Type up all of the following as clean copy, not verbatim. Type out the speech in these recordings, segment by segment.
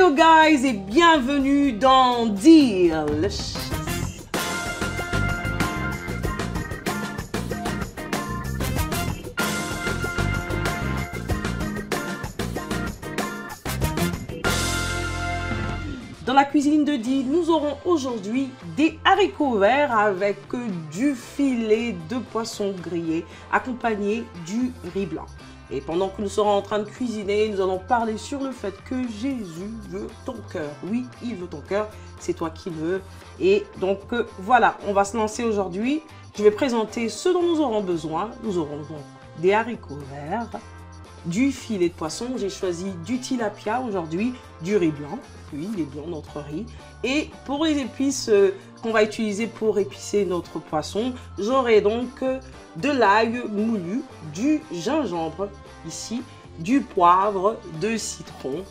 Hello guys et bienvenue dans Delicious. Dans la cuisine de Dee, nous aurons aujourd'hui des haricots verts avec du filet de poisson grillé accompagné du riz blanc. Et pendant que nous serons en train de cuisiner, nous allons parler sur le fait que Jésus veut ton cœur. Oui, il veut ton cœur, c'est toi qui le veux. Et donc voilà, on va se lancer aujourd'hui. Je vais présenter ce dont nous aurons besoin. Nous aurons donc des haricots verts, du filet de poisson. J'ai choisi du tilapia aujourd'hui, du riz blanc. Oui, les blancs, notre riz. Et pour les épices qu'on va utiliser pour épicer notre poisson, j'aurai donc de l'ail moulu, du gingembre ici, du poivre, de citron.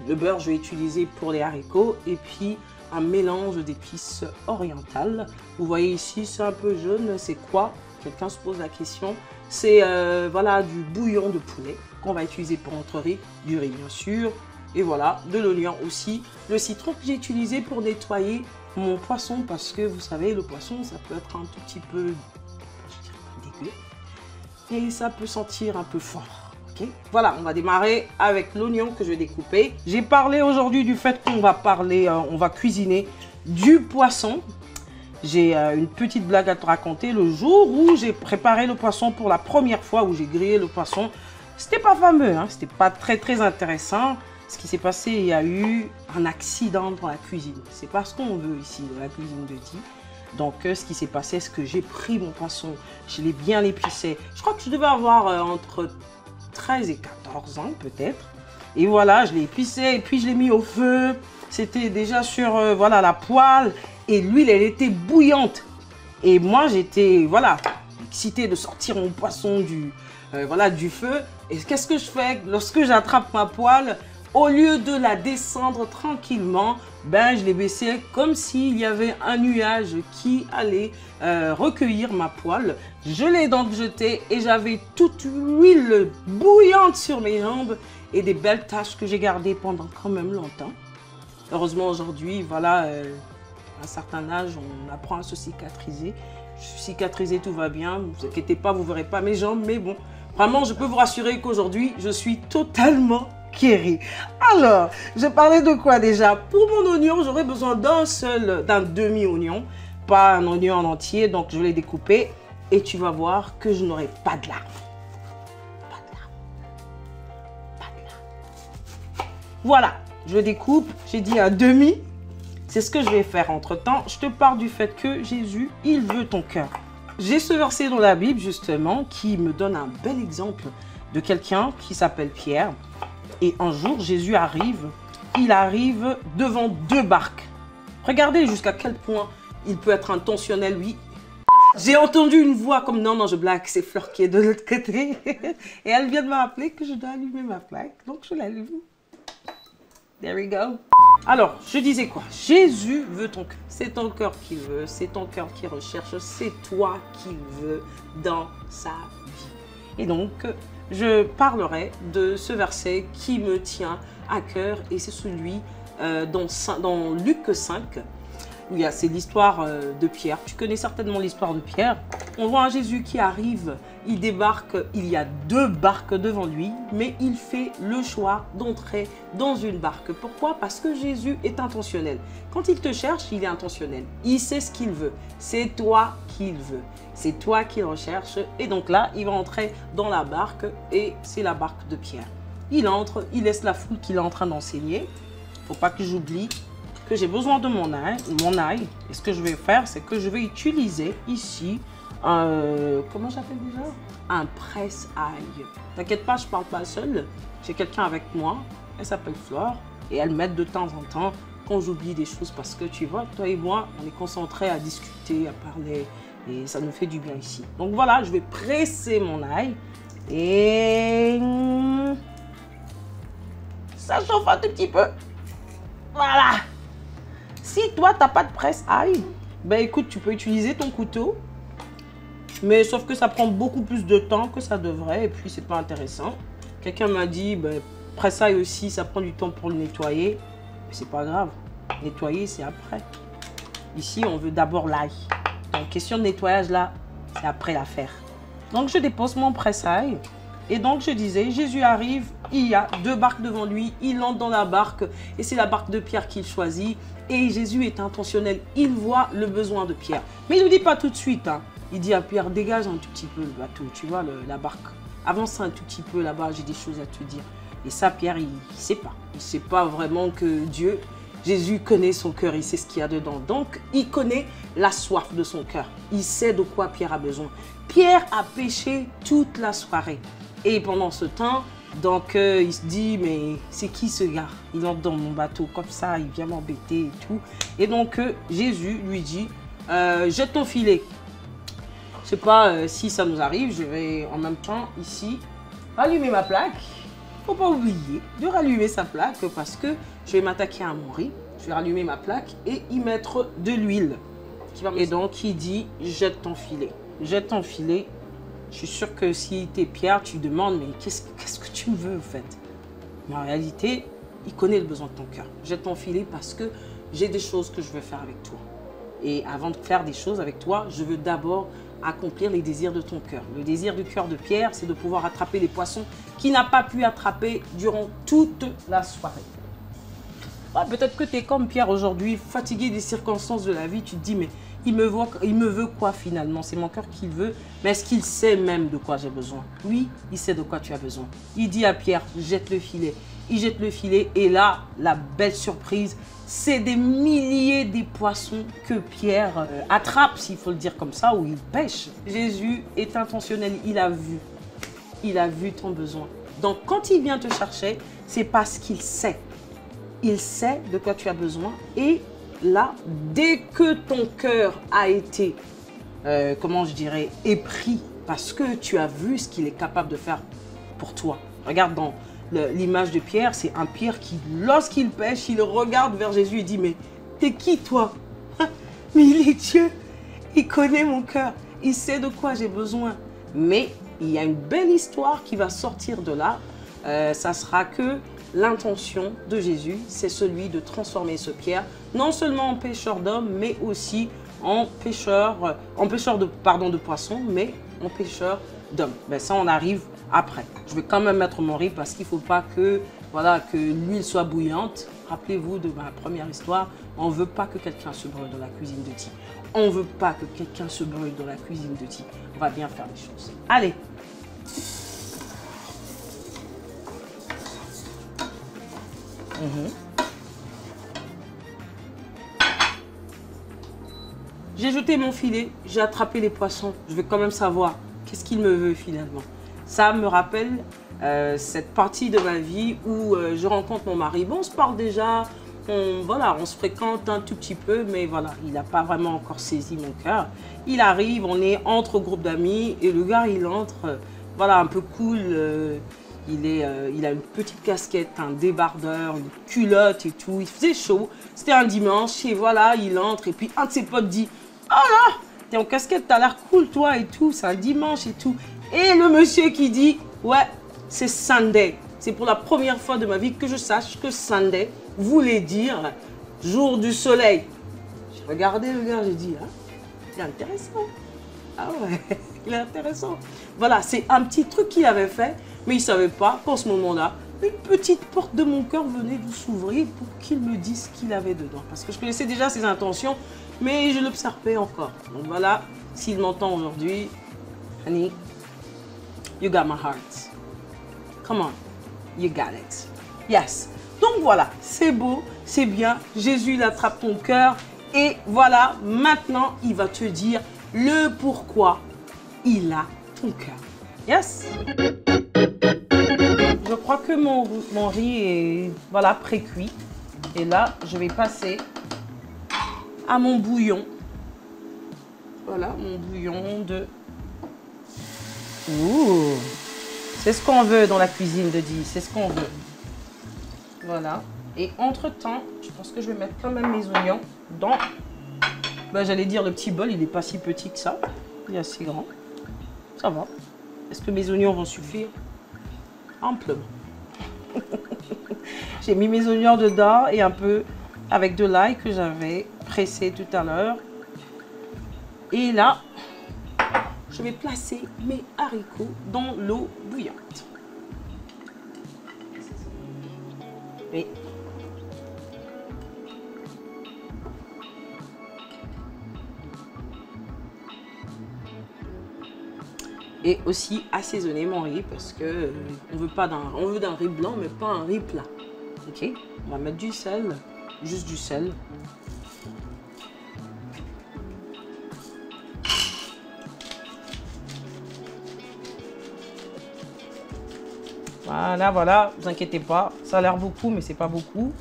Le beurre, je vais utiliser pour les haricots et puis un mélange d'épices orientales. Vous voyez ici, c'est un peu jaune. C'est quoi? Quelqu'un se pose la question. C'est voilà, du bouillon de poulet qu'on va utiliser pour notre riz, du riz bien sûr. Et voilà, de l'oignon aussi. Le citron que j'ai utilisé pour nettoyer mon poisson parce que vous savez, le poisson, ça peut être un tout petit peu dégueu. Et ça peut sentir un peu fort. Okay. Voilà, on va démarrer avec l'oignon que je vais découper. J'ai parlé aujourd'hui du fait qu'on va parler, on va cuisiner du poisson. J'ai une petite blague à te raconter. Le jour où j'ai préparé le poisson pour la première fois, où j'ai grillé le poisson, c'était pas fameux, hein, c'était pas très intéressant. Ce qui s'est passé, il y a eu un accident dans la cuisine. C'est pas ce qu'on veut ici dans la cuisine de Dee. Donc, ce qui s'est passé, c'est que j'ai pris mon poisson, je l'ai bien épicé. Je crois que je devais avoir entre 13 et 14 ans peut-être. Et voilà, je l'ai épicé et puis je l'ai mis au feu. C'était déjà sur voilà, la poêle et l'huile, elle était bouillante. Et moi, j'étais voilà, excitée de sortir mon poisson du feu. Et qu'est-ce que je fais lorsque j'attrape ma poêle? Au lieu de la descendre tranquillement, ben, je l'ai baissée comme s'il y avait un nuage qui allait recueillir ma poêle. Je l'ai donc jetée et j'avais toute l'huile bouillante sur mes jambes et des belles taches que j'ai gardées pendant quand même longtemps. Heureusement aujourd'hui, voilà, à un certain âge, on apprend à se cicatriser. Je suis cicatrisée, tout va bien. Ne vous inquiétez pas, vous ne verrez pas mes jambes, mais bon, vraiment, je peux vous rassurer qu'aujourd'hui, je suis totalement guérie. Alors, je parlais de quoi déjà? Pour mon oignon, j'aurais besoin d'un demi-oignon, pas un oignon en entier, donc je l'ai découpé et tu vas voir que je n'aurai pas de larmes. Pas de larmes. Pas de larmes. Voilà, je découpe, j'ai dit un demi. C'est ce que je vais faire entre-temps. Je te parle du fait que Jésus, il veut ton cœur. J'ai ce verset dans la Bible, justement, qui me donne un bel exemple de quelqu'un qui s'appelle Pierre. Et un jour, Jésus arrive, il arrive devant deux barques. Regardez jusqu'à quel point il peut être intentionnel, lui. J'ai entendu une voix comme non, je blague, c'est Fleur qui est de l'autre côté. Et elle vient de me rappeler que je dois allumer ma plaque, donc je l'allume. There we go. Alors, je disais quoi? Jésus veut ton cœur. C'est ton cœur qu'il veut, c'est ton cœur qui recherche, c'est toi qu'il veut dans sa vie. Et donc, je parlerai de ce verset qui me tient à cœur et c'est celui dans Luc 5. C'est l'histoire de Pierre. Tu connais certainement l'histoire de Pierre. On voit un Jésus qui arrive, il débarque, il y a deux barques devant lui, mais il fait le choix d'entrer dans une barque. Pourquoi? Parce que Jésus est intentionnel. Quand il te cherche, il est intentionnel. Il sait ce qu'il veut. C'est toi qu'il veut. C'est toi qu'il recherche. Et donc là, il va entrer dans la barque et c'est la barque de Pierre. Il entre, il laisse la foule qu'il est en train d'enseigner. Il ne faut pas que j'oublie que j'ai besoin de mon ail. Et ce que je vais faire, c'est que je vais utiliser ici comment j'appelle déjà? Un presse-ail. T'inquiète pas, je parle pas seule. J'ai quelqu'un avec moi. Elle s'appelle Flore. Et elle m'aide de temps en temps quand j'oublie des choses. Parce que tu vois, toi et moi, on est concentrés à discuter, à parler. Et ça nous fait du bien ici. Donc voilà, je vais presser mon ail. Et ça chauffe un tout petit peu. Voilà. Si toi, tu n'as pas de presse-ail, ben écoute, tu peux utiliser ton couteau. Mais sauf que ça prend beaucoup plus de temps que ça devrait. Et puis, c'est pas intéressant. Quelqu'un m'a dit, ben, presse-ail aussi, ça prend du temps pour le nettoyer. c'est pas grave. Nettoyer, c'est après. Ici, on veut d'abord l'ail. Donc, question de nettoyage, là, c'est après l'affaire. Donc, je dépose mon presse-ail. Et donc, je disais, Jésus arrive, il y a 2 barques devant lui, il entre dans la barque, et c'est la barque de Pierre qu'il choisit. Et Jésus est intentionnel, il voit le besoin de Pierre. Mais il ne le dit pas tout de suite. Hein. Il dit à Pierre, dégage un tout petit peu le bateau, tu vois, la barque. Avance un tout petit peu là-bas, j'ai des choses à te dire. Et ça, Pierre, il ne sait pas. Il ne sait pas vraiment que Dieu, Jésus connaît son cœur, il sait ce qu'il y a dedans. Donc, il connaît la soif de son cœur. Il sait de quoi Pierre a besoin. Pierre a pêché toute la soirée. Et pendant ce temps, donc il se dit, mais c'est qui ce gars? Il entre dans mon bateau comme ça, il vient m'embêter et tout. Et donc, Jésus lui dit, jette ton filet. Je ne sais pas si ça nous arrive, je vais en même temps ici rallumer ma plaque. Il ne faut pas oublier de rallumer sa plaque parce que je vais m'attaquer à mon riz. Je vais rallumer ma plaque et y mettre de l'huile. Et donc, il dit, jette ton filet. Jette ton filet. Je suis sûre que si tu es Pierre, tu demandes, mais qu'est-ce que tu me veux en fait? Mais en réalité, il connaît le besoin de ton cœur. Jette ton filet parce que j'ai des choses que je veux faire avec toi. Et avant de faire des choses avec toi, je veux d'abord accomplir les désirs de ton cœur. Le désir du cœur de Pierre, c'est de pouvoir attraper les poissons qu'il n'a pas pu attraper durant toute la soirée. Ah, peut-être que tu es comme Pierre aujourd'hui, fatigué des circonstances de la vie, tu te dis, mais il me veut quoi finalement? C'est mon cœur qu'il veut, mais est-ce qu'il sait même de quoi j'ai besoin? Oui, il sait de quoi tu as besoin. Il dit à Pierre, jette le filet. Il jette le filet et là, la belle surprise, c'est des milliers de poissons que Pierre attrape, s'il faut le dire comme ça, ou il pêche. Jésus est intentionnel, il a vu ton besoin. Donc quand il vient te chercher, c'est parce qu'il sait. Il sait de quoi tu as besoin et là, dès que ton cœur a été, comment je dirais, épris, parce que tu as vu ce qu'il est capable de faire pour toi. Regarde dans l'image de Pierre, c'est un Pierre qui, lorsqu'il pêche, il regarde vers Jésus et dit, mais t'es qui toi? Mais il est Dieu, il connaît mon cœur, il sait de quoi j'ai besoin. Mais il y a une belle histoire qui va sortir de là, ça sera que l'intention de Jésus, c'est celui de transformer ce Pierre, non seulement en pêcheur d'hommes, mais aussi en pêcheur de poissons, mais en pêcheur d'hommes. Ben ça, on arrive après. Je vais quand même mettre mon riz parce qu'il ne faut pas que l'huile soit bouillante. Rappelez-vous de ma première histoire, on ne veut pas que quelqu'un se brûle dans la cuisine de Ti. On ne veut pas que quelqu'un se brûle dans la cuisine de Ti. On va bien faire les choses. Allez! J'ai jeté mon filet, j'ai attrapé les poissons. Je vais quand même savoir qu'est-ce qu'il me veut finalement. Ça me rappelle cette partie de ma vie où je rencontre mon mari. Bon, on se parle déjà, on se fréquente un tout petit peu, mais voilà, il n'a pas vraiment encore saisi mon cœur. Il arrive, on est entre groupes d'amis et le gars, il entre, voilà, un peu cool. Il a une petite casquette, un débardeur, une culotte et tout. Il faisait chaud. C'était un dimanche et voilà, il entre. Et puis un de ses potes dit, oh là, t'es en casquette, t'as l'air cool toi et tout. C'est un dimanche et tout. Et le monsieur qui dit, ouais, c'est Sunday. C'est pour la première fois de ma vie que je sache que Sunday voulait dire jour du soleil. J'ai regardé le gars, j'ai dit, hein, c'est intéressant. Ah ouais, il est intéressant. Voilà, c'est un petit truc qu'il avait fait. Mais il ne savait pas qu'en ce moment-là, une petite porte de mon cœur venait de s'ouvrir pour qu'il me dise ce qu'il avait dedans. Parce que je connaissais déjà ses intentions, mais je l'observais encore. Donc voilà, s'il m'entend aujourd'hui, honey, you got my heart. Come on, you got it. Yes. Donc voilà, c'est beau, c'est bien. Jésus, il attrape ton cœur. Et voilà, maintenant, il va te dire le pourquoi il a ton cœur. Yes. Je crois que mon riz est voilà, pré-cuit. Et là, je vais passer à mon bouillon. Voilà, mon bouillon de... Ouh! C'est ce qu'on veut dans la cuisine de Di, c'est ce qu'on veut. Voilà. Et entre-temps, je pense que je vais mettre quand même mes oignons dans... Ben, j'allais dire le petit bol, il n'est pas si petit que ça. Il est assez grand. Ça va. Est-ce que mes oignons vont suffire? Amplement. J'ai mis mes oignons dedans et un peu avec de l'ail que j'avais pressé tout à l'heure. Et là, je vais placer mes haricots dans l'eau bouillante. Oui. Et aussi assaisonner mon riz parce que on veut d'un riz blanc mais pas un riz plat. Ok, on va mettre du sel, juste du sel. Voilà, voilà, vous inquiétez pas, ça a l'air beaucoup mais c'est pas beaucoup.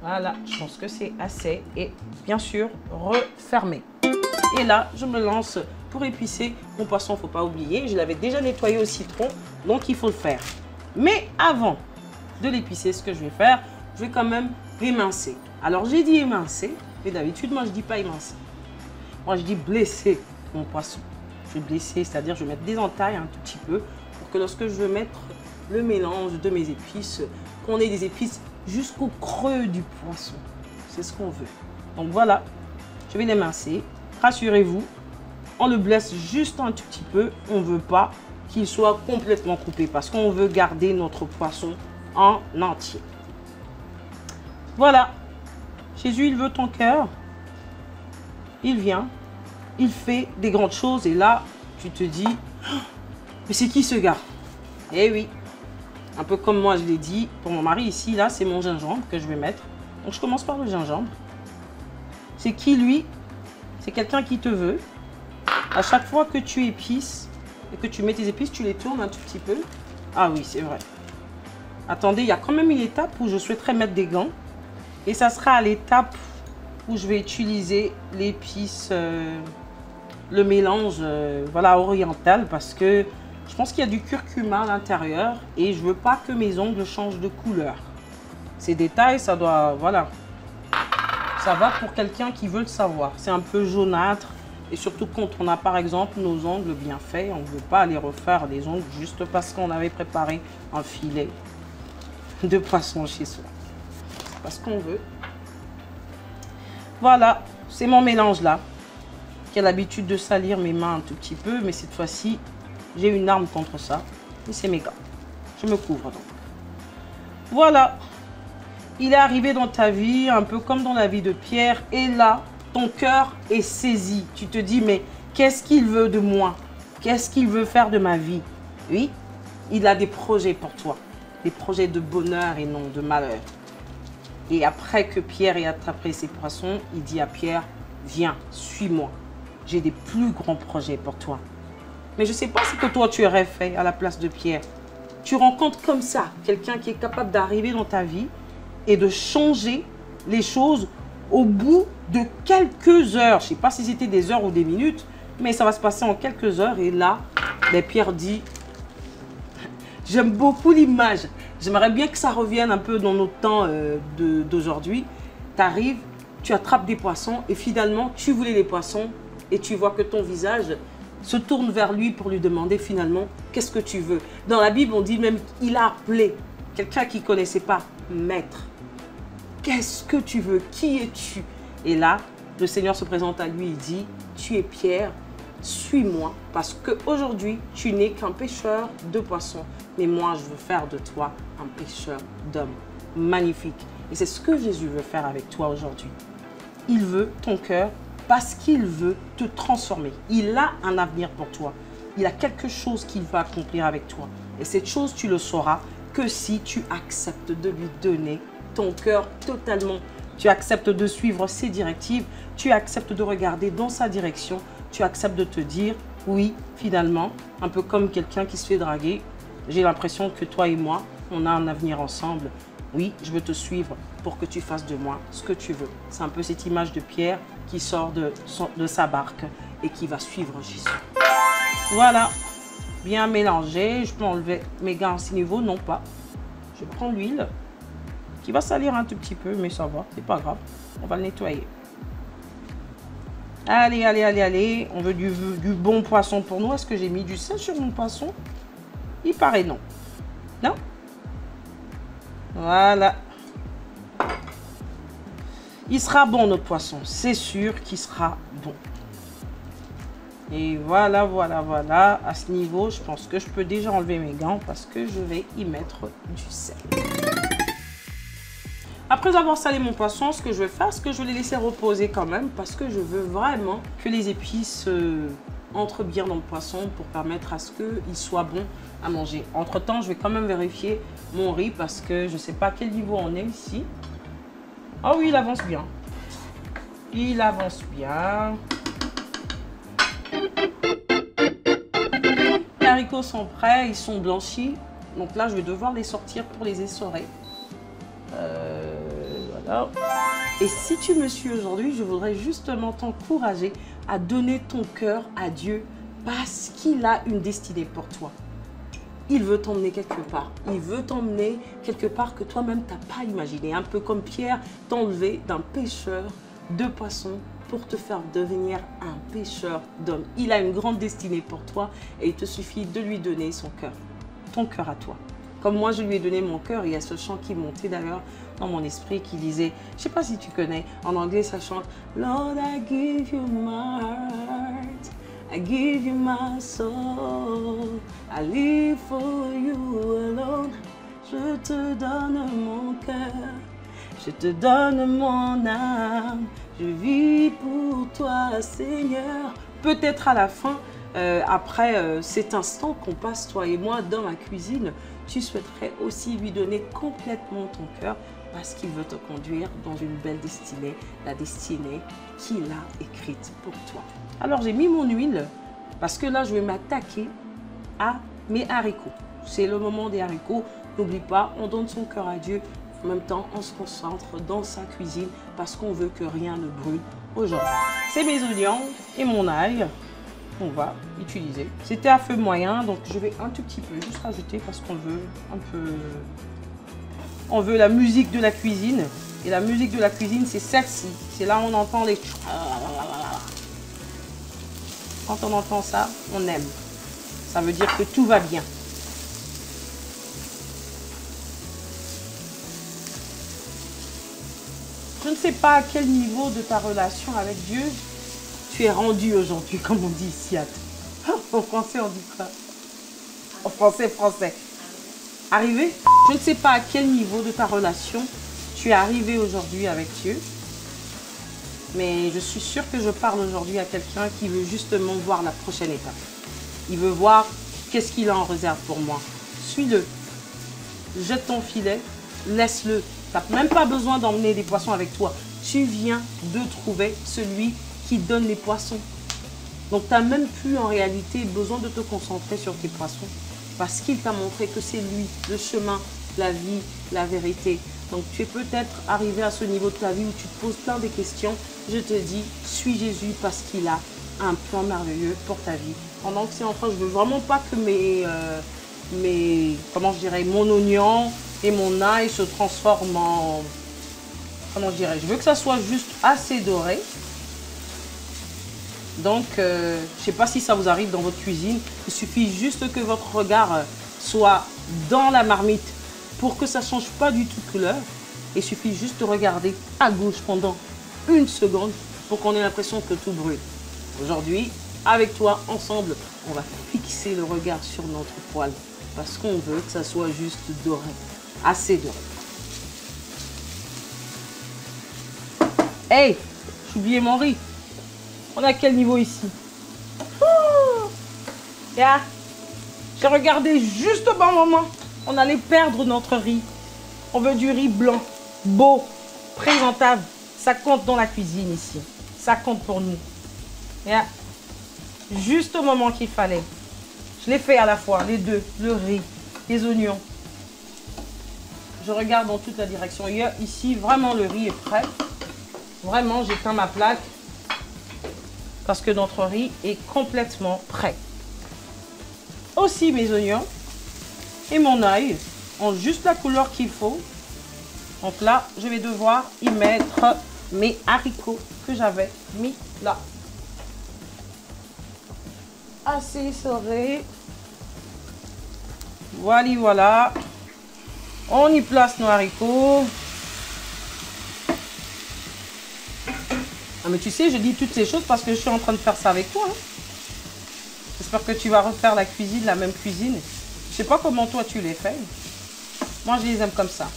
Voilà, je pense que c'est assez et bien sûr refermer. Et là, je me lance pour épicer mon poisson, il ne faut pas oublier. Je l'avais déjà nettoyé au citron, donc il faut le faire. Mais avant de l'épicer, ce que je vais faire, je vais quand même émincer. Alors, j'ai dit émincer, mais d'habitude, moi, je ne dis pas émincer. Moi, je dis blesser mon poisson. Je vais blesser, c'est-à-dire je vais mettre des entailles un tout petit peu pour que lorsque je veux mettre le mélange de mes épices, qu'on ait des épices jusqu'au creux du poisson. C'est ce qu'on veut. Donc voilà, je vais l'émincer. Rassurez-vous, on le blesse juste un tout petit peu. On ne veut pas qu'il soit complètement coupé parce qu'on veut garder notre poisson en entier. Voilà. Jésus, il veut ton cœur. Il vient. Il fait des grandes choses. Et là, tu te dis, mais c'est qui ce gars? Eh oui. Un peu comme moi, je l'ai dit. Pour mon mari, ici, là, c'est mon gingembre que je vais mettre. Donc, je commence par le gingembre. C'est qui, lui? C'est quelqu'un qui te veut. À chaque fois que tu épices et que tu mets tes épices, tu les tournes un tout petit peu. Ah oui, c'est vrai. Attendez, il y a quand même une étape où je souhaiterais mettre des gants. Et ça sera à l'étape où je vais utiliser l'épice, le mélange voilà, oriental. Parce que je pense qu'il y a du curcuma à l'intérieur. Et je ne veux pas que mes ongles changent de couleur. Ces détails, ça doit... Voilà. Ça va pour quelqu'un qui veut le savoir. C'est un peu jaunâtre. Et surtout quand on a par exemple nos ongles bien faits, on ne veut pas aller refaire les ongles juste parce qu'on avait préparé un filet de poisson chez soi. C'est pas ce qu'on veut. Voilà, c'est mon mélange là. Qui a l'habitude de salir mes mains un tout petit peu. Mais cette fois-ci, j'ai une arme contre ça. Et c'est mes gants. Je me couvre donc. Voilà. Il est arrivé dans ta vie, un peu comme dans la vie de Pierre. Et là, ton cœur est saisi. Tu te dis, mais qu'est-ce qu'il veut de moi? Qu'est-ce qu'il veut faire de ma vie? Oui, il a des projets pour toi. Des projets de bonheur et non de malheur. Et après que Pierre ait attrapé ses poissons, il dit à Pierre, viens, suis-moi. J'ai des plus grands projets pour toi. Mais je ne sais pas ce que toi tu aurais fait à la place de Pierre. Tu rencontres comme ça quelqu'un qui est capable d'arriver dans ta vie et de changer les choses au bout de quelques heures. Je ne sais pas si c'était des heures ou des minutes, mais ça va se passer en quelques heures. Et là, Pierre dit, j'aime beaucoup l'image. J'aimerais bien que ça revienne un peu dans notre temps d'aujourd'hui. Tu arrives, tu attrapes des poissons et finalement, tu voulais les poissons et tu vois que ton visage se tourne vers lui pour lui demander finalement, qu'est-ce que tu veux? Dans la Bible, on dit même, il a appelé quelqu'un qui ne connaissait pas, maître. Qu'est-ce que tu veux? Qui es-tu? Et là, le Seigneur se présente à lui, il dit, tu es Pierre, suis-moi, parce qu'aujourd'hui, tu n'es qu'un pêcheur de poissons, mais moi, je veux faire de toi un pêcheur d'hommes. Magnifique. Et c'est ce que Jésus veut faire avec toi aujourd'hui. Il veut ton cœur parce qu'il veut te transformer. Il a un avenir pour toi. Il a quelque chose qu'il va accomplir avec toi. Et cette chose, tu le sauras que si tu acceptes de lui donner ton cœur totalement. Tu acceptes de suivre ses directives, tu acceptes de regarder dans sa direction, tu acceptes de te dire, oui, finalement, un peu comme quelqu'un qui se fait draguer, j'ai l'impression que toi et moi, on a un avenir ensemble. Oui, je veux te suivre pour que tu fasses de moi ce que tu veux. C'est un peu cette image de Pierre qui sort de sa barque et qui va suivre Jésus. Voilà, bien mélangé. Je peux enlever mes gants à ce niveau, non pas. Je prends l'huile. Qui va salir un tout petit peu, mais ça va, c'est pas grave. On va le nettoyer. Allez, allez, allez, allez. On veut du bon poisson pour nous. Est-ce que j'ai mis du sel sur mon poisson? Il paraît non. Non? Voilà. Il sera bon, notre poisson. C'est sûr qu'il sera bon. Et voilà, voilà, voilà. À ce niveau, je pense que je peux déjà enlever mes gants parce que je vais y mettre du sel. Après avoir salé mon poisson, ce que je vais faire, c'est que je vais les laisser reposer quand même parce que je veux vraiment que les épices entrent bien dans le poisson pour permettre à ce qu'il soit bon à manger. Entre temps, je vais quand même vérifier mon riz parce que je ne sais pas à quel niveau on est ici. Ah oui, il avance bien. Il avance bien. Les haricots sont prêts, ils sont blanchis. Donc là, je vais devoir les sortir pour les essorer. Voilà. Et si tu me suis aujourd'hui, je voudrais justement t'encourager à donner ton cœur à Dieu parce qu'il a une destinée pour toi. Il veut t'emmener quelque part. Il veut t'emmener quelque part que toi-même, tu n'as pas imaginé. Un peu comme Pierre t'enlever d'un pêcheur de poissons pour te faire devenir un pêcheur d'hommes. Il a une grande destinée pour toi et il te suffit de lui donner son cœur. Ton cœur à toi. Comme moi, je lui ai donné mon cœur. Il y a ce chant qui montait d'ailleurs dans mon esprit qui disait, je ne sais pas si tu connais, en anglais ça chante « Lord, I give you my heart, I give you my soul, I live for you alone. » Je te donne mon cœur, je te donne mon âme, je vis pour toi, Seigneur. Peut-être à la fin, après cet instant qu'on passe, toi et moi, dans la cuisine, tu souhaiterais aussi lui donner complètement ton cœur parce qu'il veut te conduire dans une belle destinée, la destinée qu'il a écrite pour toi. Alors, j'ai mis mon huile parce que là, je vais m'attaquer à mes haricots. C'est le moment des haricots. N'oublie pas, on donne son cœur à Dieu. En même temps, on se concentre dans sa cuisine parce qu'on veut que rien ne brûle aujourd'hui. C'est mes oignons et mon ail. On va utiliser. C'était à feu moyen, donc je vais un tout petit peu juste rajouter parce qu'on veut un peu... On veut la musique de la cuisine. Et la musique de la cuisine, c'est celle-ci. C'est là où on entend les... Quand on entend ça, on aime. Ça veut dire que tout va bien. Je ne sais pas à quel niveau de ta relation avec Dieu tu es rendu aujourd'hui, comme on dit ici. En français, on dit quoi? En français. Arrivé? Je ne sais pas à quel niveau de ta relation tu es arrivé aujourd'hui avec Dieu. Mais je suis sûre que je parle aujourd'hui à quelqu'un qui veut justement voir la prochaine étape. Il veut voir qu'est-ce qu'il a en réserve pour moi. Suis-le. Jette ton filet. Laisse-le. Tu n'as même pas besoin d'emmener des poissons avec toi. Tu viens de trouver celui qui donne les poissons. Donc, tu n'as même plus en réalité besoin de te concentrer sur tes poissons parce qu'il t'a montré que c'est lui, le chemin, la vie, la vérité. Donc, tu es peut-être arrivé à ce niveau de ta vie où tu te poses plein de questions. Je te dis, suis Jésus parce qu'il a un plan merveilleux pour ta vie. Pendant que c'est en train, je ne veux vraiment pas que mon oignon et mon ail se transforment en... Comment je dirais? Je veux que ça soit juste assez doré. Donc, je ne sais pas si ça vous arrive dans votre cuisine. Il suffit juste que votre regard soit dans la marmite pour que ça ne change pas du tout de couleur. Il suffit juste de regarder à gauche pendant une seconde pour qu'on ait l'impression que tout brûle. Aujourd'hui, avec toi, ensemble, on va fixer le regard sur notre poêle parce qu'on veut que ça soit juste doré, assez doré. Hey, j'ai oublié mon riz. On est à quel niveau ici? Yeah. J'ai regardé juste au bon moment. On allait perdre notre riz. On veut du riz blanc, beau, présentable. Ça compte dans la cuisine ici. Ça compte pour nous. Yeah. Juste au moment qu'il fallait. Je l'ai fait à la fois, les deux. Le riz, les oignons. Je regarde dans toute la direction. Ici, vraiment, le riz est prêt. Vraiment, j'éteins ma plaque. Parce que notre riz est complètement prêt. Aussi mes oignons et mon ail ont juste la couleur qu'il faut. Donc là, je vais devoir y mettre mes haricots que j'avais mis là. Assez serré. Voilà, voilà. On y place nos haricots. Ah mais tu sais, je dis toutes ces choses parce que je suis en train de faire ça avec toi. Hein. J'espère que tu vas refaire la cuisine, la même cuisine. Je sais pas comment toi tu les fais. Moi, je les aime comme ça.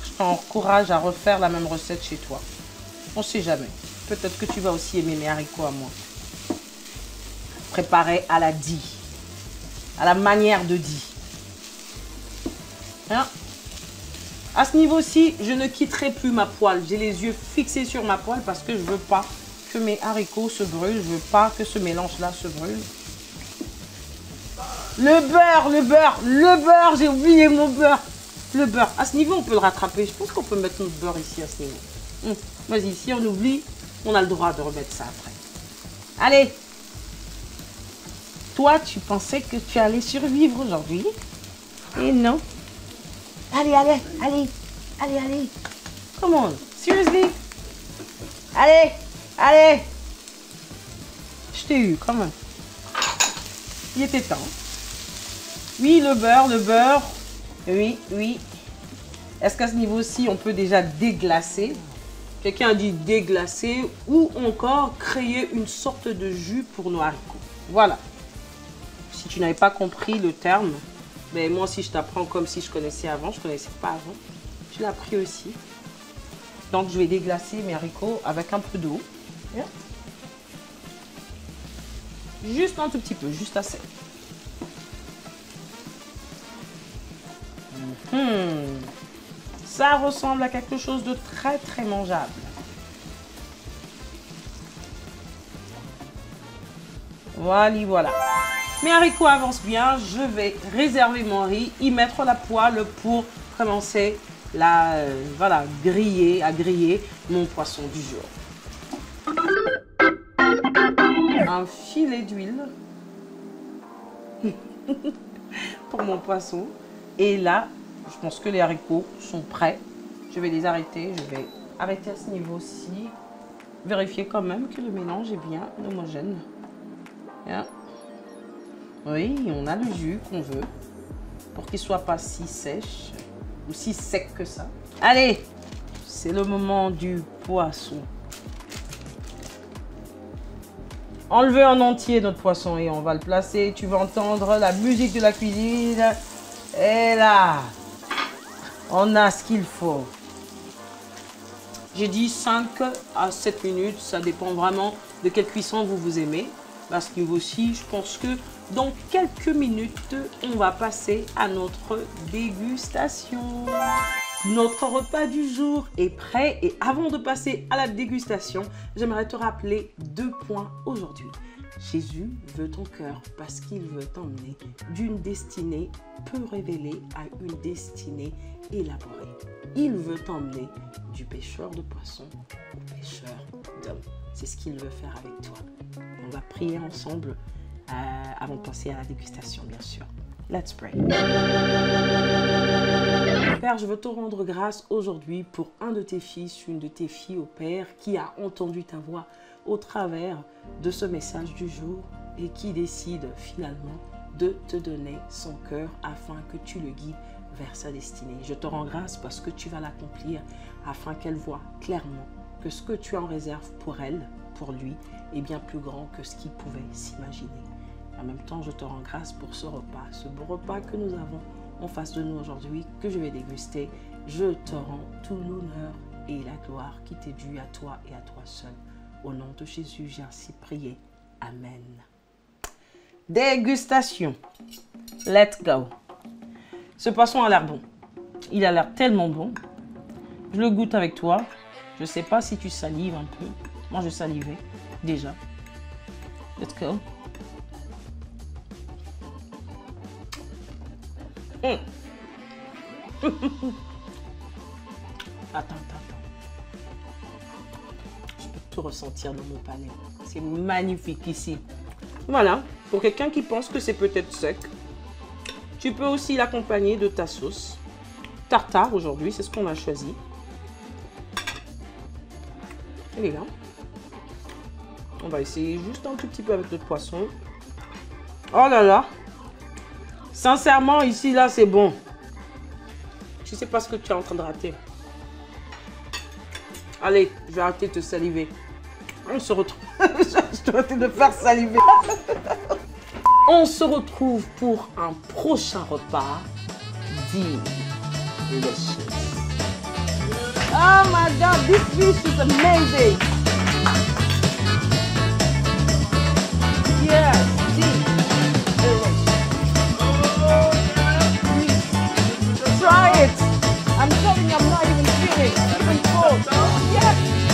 Je t'encourage à refaire la même recette chez toi. On ne sait jamais. Peut-être que tu vas aussi aimer mes haricots à moi. Préparés à la Di. À la manière de Di. Hein? À ce niveau-ci, je ne quitterai plus ma poêle. J'ai les yeux fixés sur ma poêle parce que je ne veux pas que mes haricots se brûlent. Je ne veux pas que ce mélange-là se brûle. Le beurre, j'ai oublié mon beurre. Le beurre, à ce niveau, on peut le rattraper. Je pense qu'on peut mettre notre beurre ici à ce niveau. Vas-y, si on oublie, on a le droit de remettre ça après. Allez. Toi, tu pensais que tu allais survivre aujourd'hui. Et non. Allez, allez, allez, allez, allez. Come on, seriously. Allez, allez. Je t'ai eu, quand même. Il était temps. Oui, le beurre. Oui, oui. Est-ce qu'à ce niveau-ci, on peut déjà déglacer? Quelqu'un a dit déglacer ou encore créer une sorte de jus pour nos haricots. Voilà. Si tu n'avais pas compris le terme, mais moi aussi je t'apprends comme si je connaissais avant. Je ne connaissais pas avant. Je l'ai appris aussi. Donc je vais déglacer mes haricots avec un peu d'eau. Juste un tout petit peu, juste assez. Ça ressemble à quelque chose de très très mangeable. Voilà. Mes haricots avancent bien. Je vais réserver mon riz, y mettre la poêle pour commencer à griller mon poisson du jour. Un filet d'huile pour mon poisson. Et là, je pense que les haricots sont prêts. Je vais les arrêter. Je vais arrêter à ce niveau-ci. Vérifier quand même que le mélange est bien homogène. Bien. Oui, on a le jus qu'on veut. Pour qu'il ne soit pas si sèche ou si sec que ça. Allez, c'est le moment du poisson. Enlevez en entier notre poisson et on va le placer. Tu vas entendre la musique de la cuisine. Et là, on a ce qu'il faut. J'ai dit 5 à 7 minutes. Ça dépend vraiment de quelle cuisson vous aimez. À ce niveau-ci, je pense que dans quelques minutes, on va passer à notre dégustation. Notre repas du jour est prêt et avant de passer à la dégustation, j'aimerais te rappeler 2 points aujourd'hui. Jésus veut ton cœur parce qu'il veut t'emmener d'une destinée peu révélée à une destinée élaborée. Il veut t'emmener du pêcheur de poissons au pêcheur d'hommes. C'est ce qu'il veut faire avec toi. On va prier ensemble avant de passer à la dégustation, bien sûr. Let's pray. Père, je veux te rendre grâce aujourd'hui pour un de tes fils, une de tes filles au Père, qui a entendu ta voix au travers de ce message du jour et qui décide finalement de te donner son cœur afin que tu le guides vers sa destinée. Je te rends grâce parce que tu vas l'accomplir afin qu'elle voie clairement que ce que tu en réserves pour elle, pour lui, est bien plus grand que ce qu'il pouvait s'imaginer. En même temps, je te rends grâce pour ce beau repas que nous avons en face de nous aujourd'hui, que je vais déguster. Je te rends tout l'honneur et la gloire qui t'est due à toi et à toi seul. Au nom de Jésus, j'ai ainsi prié. Amen. Dégustation. Let's go. Ce poisson a l'air bon. Il a l'air tellement bon. Je le goûte avec toi. Je ne sais pas si tu salives un peu. Moi, je salivais déjà. Let's go. Attends. Je peux tout ressentir dans mon palais. C'est magnifique ici. Voilà. Pour quelqu'un qui pense que c'est peut-être sec, tu peux aussi l'accompagner de ta sauce. Tartare aujourd'hui, c'est ce qu'on a choisi. Elle est là. On va essayer juste un tout petit peu avec notre poisson. Oh là là. Sincèrement, ici, là, c'est bon. Tu sais pas ce que tu es en train de rater. Allez, je vais arrêter de te saliver. On se retrouve. Je dois arrêter de faire saliver. On se retrouve pour un prochain repas. Delicious. Oh my God, this fish is amazing. Yes, try it. I'm telling you, I'm not even feeling. Even cold. Yes.